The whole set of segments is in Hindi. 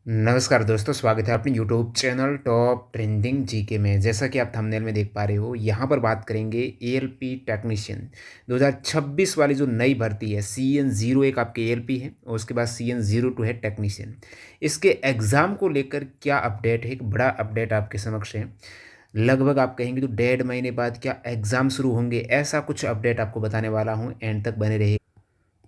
नमस्कार दोस्तों, स्वागत है अपने YouTube channel top trending GK में। जैसा कि आप थंबनेल में देख पा रहे हो, यहाँ पर बात करेंगे एएलपी टेक्नीशियन 2026 वाली जो नई भर्ती है। CN01 एक आपके एएलपी है और उसके बाद CN02 है टेक्नीशियन। इसके एग्ज़ाम को लेकर क्या अपडेट है, एक बड़ा अपडेट आपके समक्ष है। लगभग आप कहेंगे तो 1.5 महीने बाद क्या एग्ज़ाम शुरू होंगे, ऐसा कुछ अपडेट आपको बताने वाला हूँ। एंड तक बने रहिए।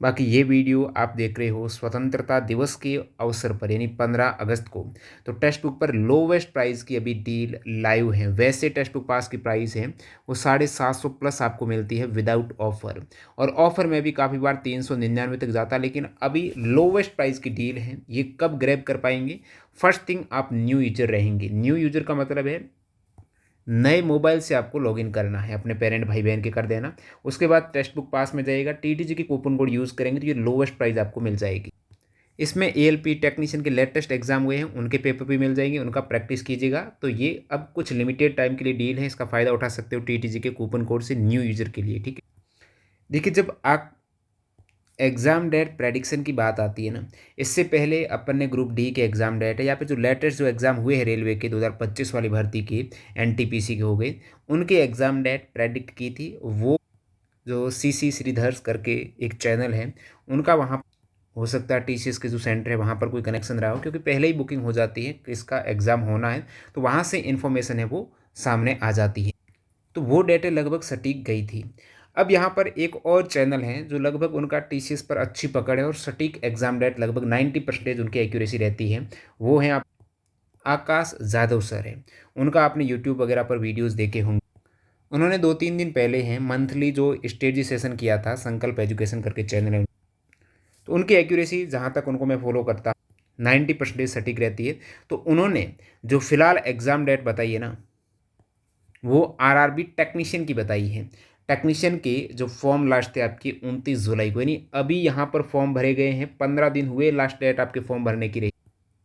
बाकी ये वीडियो आप देख रहे हो स्वतंत्रता दिवस के अवसर पर, यानी 15 अगस्त को। तो टेक्स्ट बुक पर लोवेस्ट प्राइस की अभी डील लाइव है। वैसे टेक्स्ट बुक पास की प्राइस है वो 750 प्लस आपको मिलती है विदाउट ऑफर, और ऑफर में भी काफ़ी बार 399 तक जाता है। लेकिन अभी लोवेस्ट प्राइस की डील है, ये कब ग्रैब कर पाएंगे? फर्स्ट थिंग, आप न्यू यूजर रहेंगे। न्यू यूजर का मतलब है नए मोबाइल से आपको लॉगिन करना है, अपने पेरेंट भाई बहन के कर देना। उसके बाद टेक्स्ट बुक पास में जाएगा, टीटीजी की कूपन कोड यूज़ करेंगे तो ये लोवेस्ट प्राइस आपको मिल जाएगी। इसमें एएलपी टेक्नीशियन के लेटेस्ट एग्जाम हुए हैं, उनके पेपर भी मिल जाएंगे, उनका प्रैक्टिस कीजिएगा। तो ये अब कुछ लिमिटेड टाइम के लिए डील है, इसका फ़ायदा उठा सकते हो टीटीजी के कूपन कोड से न्यू यूजर के लिए। ठीक है, देखिए जब आप एग्ज़ाम डेट प्रेडिक्शन की बात आती है ना, इससे पहले अपन ने ग्रुप डी के एग्ज़ाम डेट है, या फिर जो लेटेस्ट जो एग्ज़ाम हुए हैं रेलवे के 2025 वाली भर्ती की, एनटीपीसी के हो गए, उनके एग्ज़ाम डेट प्रेडिक्ट की थी। वो जो सीसी श्रीधर्स करके एक चैनल है उनका, वहाँ हो सकता है टीसीएस के जो सेंटर है वहाँ पर कोई कनेक्शन रहा हो, क्योंकि पहले ही बुकिंग हो जाती है कि इसका एग्ज़ाम होना है, तो वहाँ से इन्फॉर्मेशन है वो सामने आ जाती है। तो वो डेटें लगभग सटीक गई थी। अब यहाँ पर एक और चैनल है जो लगभग उनका टीसीएस पर अच्छी पकड़ है और सटीक एग्ज़ाम डेट लगभग 90% उनकी एक्यूरेसी रहती है। वो हैं आप आकाश जादव सर हैं। उनका आपने यूट्यूब वगैरह पर वीडियोज़ देखे होंगे। उन्होंने 2-3 दिन पहले हैं मंथली जो स्टेजी सेशन किया था, संकल्प एजुकेशन करके चैनल है, तो उनकी एक्यूरेसी जहाँ तक उनको मैं फॉलो करता 90% सटीक रहती है। तो उन्होंने जो फ़िलहाल एग्ज़ाम डेट बताई है ना, वो आरआरबी टेक्नीशियन की बताई है। टेक्नीशियन के जो फॉर्म लास्ट थे आपकी 29 जुलाई को, यानी अभी यहाँ पर फॉर्म भरे गए हैं, 15 दिन हुए, लास्ट डेट आपके फॉर्म भरने की रही।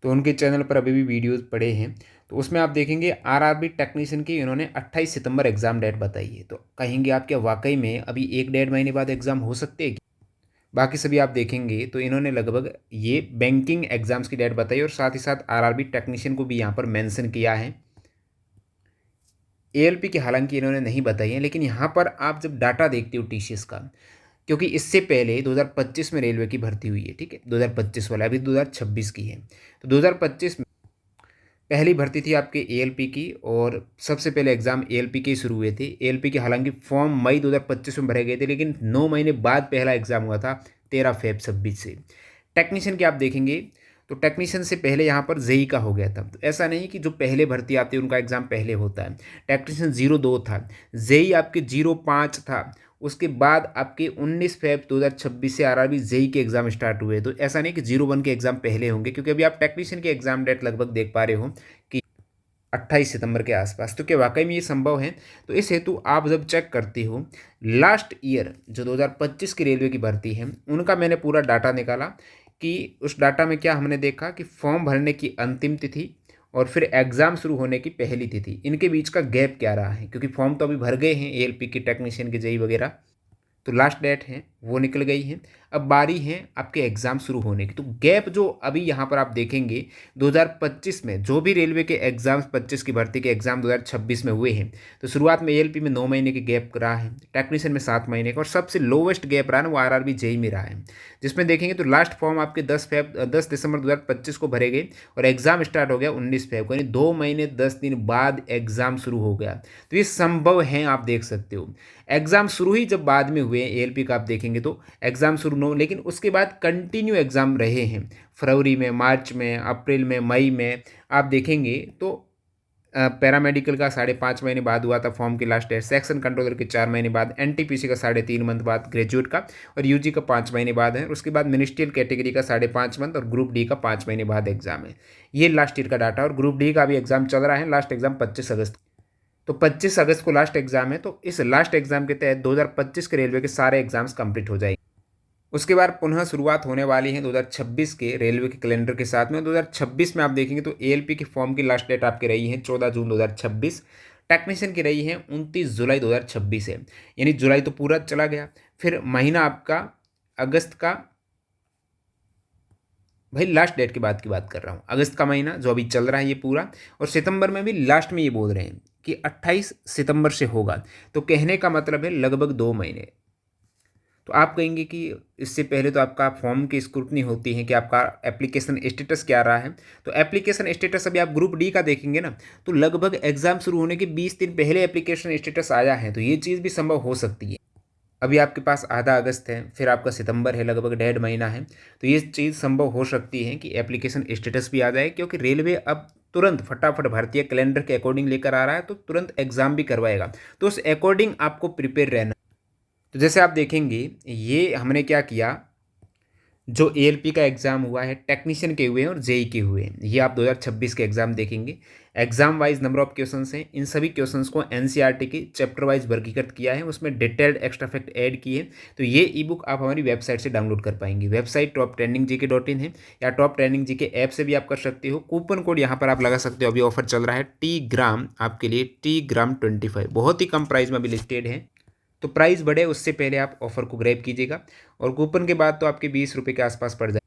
तो उनके चैनल पर अभी भी वीडियोस पड़े हैं, तो उसमें आप देखेंगे आरआरबी टेक्नीशियन की इन्होंने 28 सितंबर एग्ज़ाम डेट बताई है। तो कहेंगे आप क्या वाकई में अभी 1-1.5 महीने बाद एग्ज़ाम हो सकते हैं? बाकी सभी आप देखेंगे तो इन्होंने लगभग ये बैंकिंग एग्ज़ाम्स की डेट बताई, और साथ ही साथ आरआरबी टेक्नीशियन को भी यहाँ पर मेंशन किया है। एएलपी की हालांकि इन्होंने नहीं बताई है, लेकिन यहाँ पर आप जब डाटा देखते हो टीसीएस का, क्योंकि इससे पहले 2025 में रेलवे की भर्ती हुई है, ठीक है, 2025 वाला, अभी 2026 की है। तो 2025 में पहली भर्ती थी आपके एएलपी की, और सबसे पहले एग्ज़ाम एएलपी के ही शुरू हुए थे। एएलपी के हालांकि फॉर्म मई 2025 में भरे गए थे, लेकिन 9 महीने बाद पहला एग्ज़ाम हुआ था 13 फेब 26 से। टेक्नीशियन के आप देखेंगे तो टेक्नीशियन से पहले यहाँ पर जेई का हो गया था। तो ऐसा नहीं कि जो पहले भर्ती आती है उनका एग्ज़ाम पहले होता है। टेक्नीशियन 02 था, जेई आपके 05 था। उसके बाद आपके 19 फेब 2026 से आरआरबी जेई के एग्ज़ाम स्टार्ट हुए। तो ऐसा नहीं कि 01 के एग्ज़ाम पहले होंगे, क्योंकि अभी आप टेक्नीशियन के एग्ज़ाम डेट लगभग देख पा रहे हो कि 28 सितंबर के आसपास। तो क्या वाकई में ये संभव है? तो इस हेतु आप जब चेक करते हो लास्ट ईयर जो 2025 की रेलवे की भर्ती है, उनका मैंने पूरा डाटा निकाला कि उस डाटा में क्या हमने देखा कि फॉर्म भरने की अंतिम तिथि और फिर एग्ज़ाम शुरू होने की पहली तिथि, इनके बीच का गैप क्या रहा है, क्योंकि फॉर्म तो अभी भर गए हैं एएलपी के, टेक्नीशियन के, जेई वगैरह। तो लास्ट डेट है वो निकल गई है। अब बारी है आपके एग्ज़ाम शुरू होने की। तो गैप जो अभी यहाँ पर आप देखेंगे 2025 में जो भी रेलवे के एग्ज़ाम्स 25 की भर्ती के एग्ज़ाम 2026 में हुए हैं, तो शुरुआत में एएलपी में 9 महीने के गैप रहा है, टेक्नीशियन में 7 महीने का, और सबसे लोवेस्ट गैप रहा है वो आरआरबी जेई में रहा है। जिसमें देखेंगे तो लास्ट फॉर्म आपके 10 दिसंबर 2025 को भरे गए, और एग्ज़ाम स्टार्ट हो गया 19 फेब को, यानी 2 महीने 10 दिन बाद एग्ज़ाम शुरू हो गया। तो ये संभव है, आप देख सकते हो। एग्ज़ाम शुरू ही जब बाद में हुए एएलपी का आप देखेंगे तो एग्ज़ाम शुरू नो, लेकिन उसके बाद कंटिन्यू एग्ज़ाम रहे हैं। फरवरी में, मार्च में, अप्रैल में, मई में आप देखेंगे तो पैरामेडिकल का 5.5 महीने बाद हुआ था फॉर्म की लास्ट डेट, सेक्शन कंट्रोलर के 4 महीने बाद, एनटीपीसी का 3.5 मंथ बाद, ग्रेजुएट का और यूजी का 5 महीने बाद है। उसके बाद मिनिस्ट्रियल कैटेगरी का 5.5 मंथ, और ग्रुप डी का 5 महीने बाद एग्जाम है। ये लास्ट ईयर का डाटा, और ग्रुप डी का भी एग्जाम चल रहा है। लास्ट एग्जाम 25 अगस्त, तो 25 अगस्त को लास्ट एग्जाम है। तो इस लास्ट एग्जाम के तहत 2025 के रेलवे के सारे एग्जाम्स कंप्लीट हो जाएंगे। उसके बाद पुनः शुरुआत होने वाली है 2026 के रेलवे के कैलेंडर के साथ में। 2026 में आप देखेंगे तो एएलपी के फॉर्म की लास्ट डेट आपकी रही है 14 जून 2026। टेक्नीशियन की रही है 29 जुलाई 2026 है, यानी जुलाई तो पूरा चला गया। फिर महीना आपका अगस्त का भाई लास्ट डेट के बाद की बात कर रहा हूँ, अगस्त का महीना जो अभी चल रहा है ये पूरा, और सितंबर में भी लास्ट में ये बोल रहे हैं कि 28 सितंबर से होगा। तो कहने का मतलब है लगभग 2 महीने। तो आप कहेंगे कि इससे पहले तो आपका फॉर्म की स्क्रूटनी होती है कि आपका एप्लीकेशन स्टेटस क्या रहा है। तो एप्लीकेशन स्टेटस अभी आप ग्रुप डी का देखेंगे ना, तो लगभग एग्जाम शुरू होने के 20 दिन पहले एप्लीकेशन स्टेटस आया है। तो ये चीज़ भी संभव हो सकती है। अभी आपके पास आधा अगस्त है, फिर आपका सितंबर है, लगभग 1.5 महीना है। तो ये चीज़ संभव हो सकती है कि एप्लीकेशन स्टेटस भी आ जाए, क्योंकि रेलवे अब तुरंत फटाफट भारतीय कैलेंडर के अकॉर्डिंग लेकर आ रहा है, तो तुरंत एग्जाम भी करवाएगा। तो उस अकॉर्डिंग आपको प्रिपेयर रहना। तो जैसे आप देखेंगे, ये हमने क्या किया, जो एएलपी का एग्ज़ाम हुआ है टेक्नीशियन के हुए हैं और जेई के हुए हैं, ये आप 2026 के एग्ज़ाम देखेंगे। Exam wise number of questions हैं, इन सभी क्वेश्चंस को एनसीईआरटी की चैप्टर वाइज वर्गीकृत किया है, उसमें डिटेल्ड एक्स्ट्रा फैक्ट ऐड किए हैं। तो ये ई बुक आप हमारी वेबसाइट से डाउनलोड कर पाएंगे। वेबसाइट toptrendinggk.in है, या टॉप ट्रेंडिंग जीके ऐप से भी आप कर सकते हो। कूपन कोड यहाँ पर आप लगा सकते हो, अभी ऑफर चल रहा है टी ग्राम, आपके लिए टी ग्राम 25 बहुत ही कम प्राइस में अभी लिस्टेड है। तो प्राइस बढ़े उससे पहले आप ऑफर को ग्रैब कीजिएगा, और कूपन के बाद तो आपके 20 रुपये के आसपास पड़ जाए।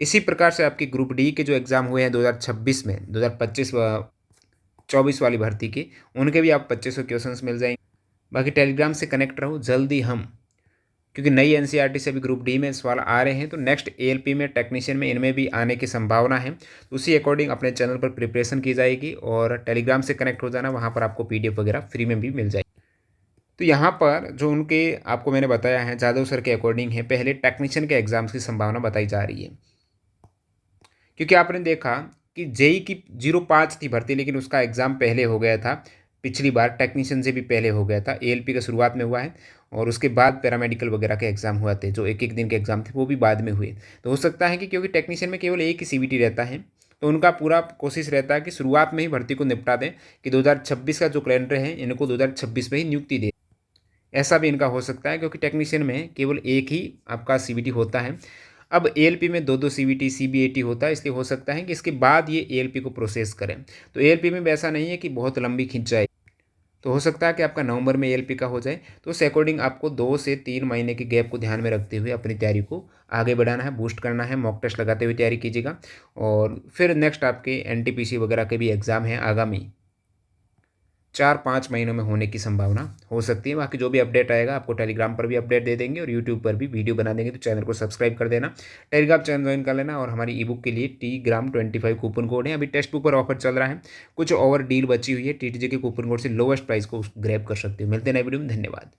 इसी प्रकार से आपके ग्रुप डी के जो एग्ज़ाम हुए हैं 2026 में, 2025-24 वाली भर्ती के, उनके भी आप 2500 क्वेश्चंस मिल जाएंगे। बाकी टेलीग्राम से कनेक्ट रहो, जल्दी हम, क्योंकि नई एनसीईआरटी से भी ग्रुप डी में सवाल आ रहे हैं, तो नेक्स्ट एएलपी में, टेक्नीशियन में, इनमें भी आने की संभावना है। तो उसी अकॉर्डिंग अपने चैनल पर प्रिपरेशन की जाएगी, और टेलीग्राम से कनेक्ट हो जाना, वहाँ पर आपको पीडीएफ वगैरह फ्री में भी मिल जाएगी। तो यहाँ पर जो उनके आपको मैंने बताया है जादव सर के अकॉर्डिंग है, पहले टेक्नीशियन के एग्ज़ाम्स की संभावना बताई जा रही है। क्योंकि आपने देखा कि जेई की 05 थी भर्ती, लेकिन उसका एग्ज़ाम पहले हो गया था पिछली बार, टेक्नीशियन से भी पहले हो गया था। एएलपी का शुरुआत में हुआ है, और उसके बाद पैरामेडिकल वगैरह के एग्ज़ाम हुए थे, जो एक एक दिन के एग्ज़ाम थे वो भी बाद में हुए। तो हो सकता है कि क्योंकि टेक्नीशियन में केवल एक ही सीवीटी रहता है, तो उनका पूरा कोशिश रहता है कि शुरुआत में ही भर्ती को निपटा दें, कि 2026 का जो कैलेंडर है इनको 2026 में ही नियुक्ति दे। ऐसा भी इनका हो सकता है, क्योंकि टेक्नीशियन में केवल एक ही आपका सीवीटी होता है। अब एएलपी में दो दो सीवीटी सीबीएटी होता है, इसलिए हो सकता है कि इसके बाद ये एएलपी को प्रोसेस करें। तो एएलपी में भी ऐसा नहीं है कि बहुत लंबी खिंच जाए, तो हो सकता है कि आपका नवंबर में एएलपी का हो जाए। तो उस अकॉर्डिंग आपको 2 से 3 महीने के गैप को ध्यान में रखते हुए अपनी तैयारी को आगे बढ़ाना है, बूस्ट करना है, मॉक टेस्ट लगाते हुए तैयारी कीजिएगा। और फिर नेक्स्ट आपके एनटीपीसी वगैरह के भी एग्ज़ाम हैं आगामी 4-5 महीनों में होने की संभावना हो सकती है। बाकी जो भी अपडेट आएगा आपको टेलीग्राम पर भी अपडेट दे देंगे, और यूट्यूब पर भी वीडियो बना देंगे। तो चैनल को सब्सक्राइब कर देना, टेलीग्राम चैनल ज्वाइन कर लेना, और हमारी ई बुक के लिए टी ग्राम 25 कूपन कोड है। अभी टेक्स्ट बुक पर ऑफर चल रहा है, कुछ और डील बची हुई है, टीटीजे के कूपन कोड से लोवेस्ट प्राइस को ग्रैब कर सकते हो। मिलते हैं नए वीडियो में, धन्यवाद।